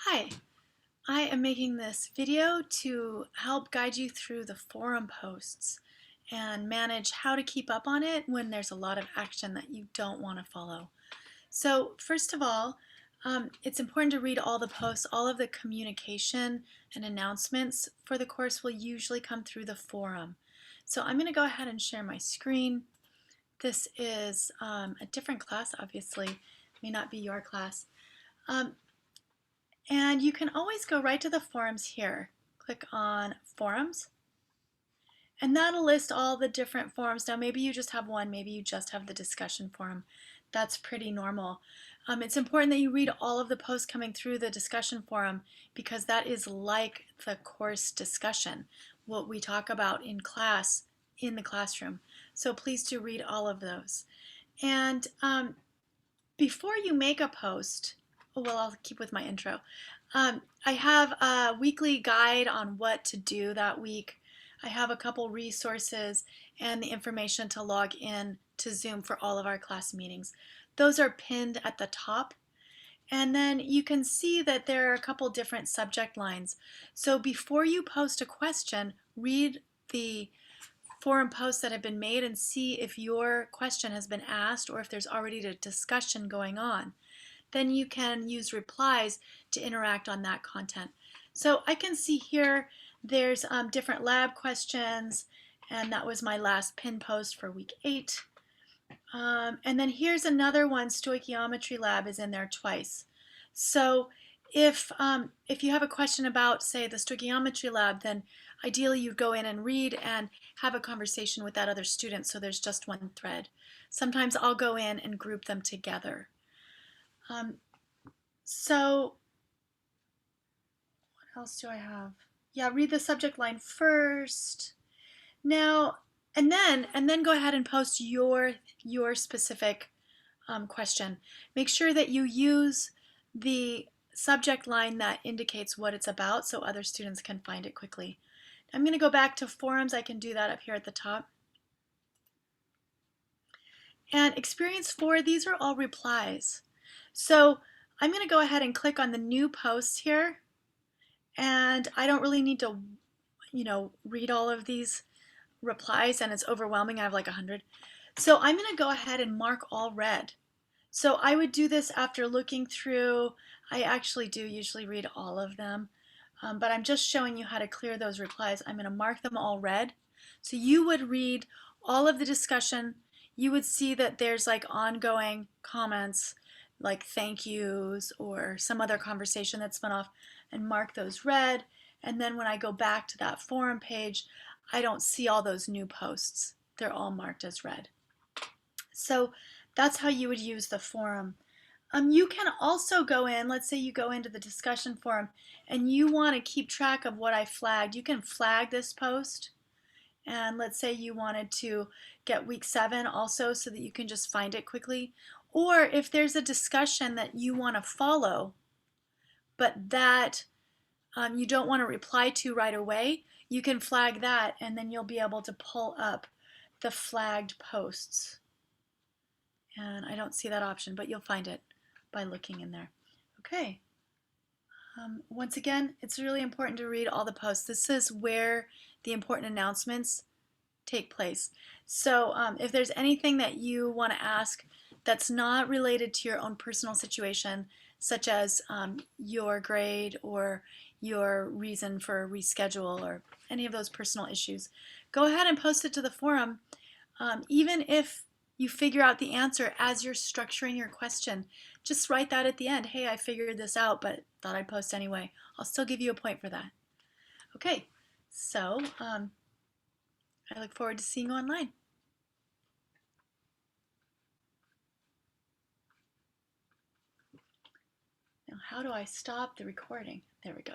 Hi, I am making this video to help guide you through the forum posts and manage how to keep up on it when there's a lot of action that you don't want to follow. So first of all, it's important to read all the posts. All of the communication and announcements for the course will usually come through the forum. So I'm going to go ahead and share my screen. This is a different class, obviously. It may not be your class. And you can always go right to the forums here. Click on Forums, and that'll list all the different forums. Now maybe you just have one, maybe you just have the discussion forum. That's pretty normal. It's important that you read all of the posts coming through the discussion forum because that is like the course discussion, what we talk about in class, in the classroom. So please do read all of those. And before you make a post, well, I'll keep with my intro. I have a weekly guide on what to do that week. I have a couple resources and the information to log in to Zoom for all of our class meetings. Those are pinned at the top. And then you can see that there are a couple different subject lines. So before you post a question, read the forum posts that have been made and see if your question has been asked or if there's already a discussion going on. Then you can use replies to interact on that content. So I can see here there's different lab questions, and that was my last pin post for week 8. And then here's another one, stoichiometry lab is in there twice. So if you have a question about, say, the stoichiometry lab, then ideally you'd go in and read and have a conversation with that other student so there's just one thread. Sometimes I'll go in and group them together. So what else do I have? Yeah, read the subject line first. Now, and then go ahead and post your specific question. Make sure that you use the subject line that indicates what it's about so other students can find it quickly. I'm going to go back to forums. I can do that up here at the top. And experience 4, these are all replies. So I'm going to go ahead and click on the new posts here, and I don't really need to, read all of these replies, and it's overwhelming. I have like 100. So I'm going to go ahead and mark all read. So I would do this after looking through. I actually do usually read all of them, but I'm just showing you how to clear those replies. I'm going to mark them all read. So you would read all of the discussion. You would see that there's like ongoing comments, like thank yous or some other conversation that spun off, and mark those read. And then when I go back to that forum page, I don't see all those new posts. They're all marked as read. So that's how you would use the forum. You can also go in, let's say you go into the discussion forum and you want to keep track of what I flagged. You can flag this post, and let's say you wanted to get week 7 also so that you can just find it quickly. Or if there's a discussion that you want to follow, but that you don't want to reply to right away, you can flag that, and then you'll be able to pull up the flagged posts. And I don't see that option, but you'll find it by looking in there. Okay. Once again, it's really important to read all the posts. This is where the important announcements take place. So if there's anything that you want to ask that's not related to your own personal situation, such as your grade or your reason for a reschedule or any of those personal issues, go ahead and post it to the forum. Even if you figure out the answer as you're structuring your question, just write that at the end. Hey, I figured this out, but thought I'd post anyway. I'll still give you a point for that. Okay, so I look forward to seeing you online. Now, how do I stop the recording? There we go.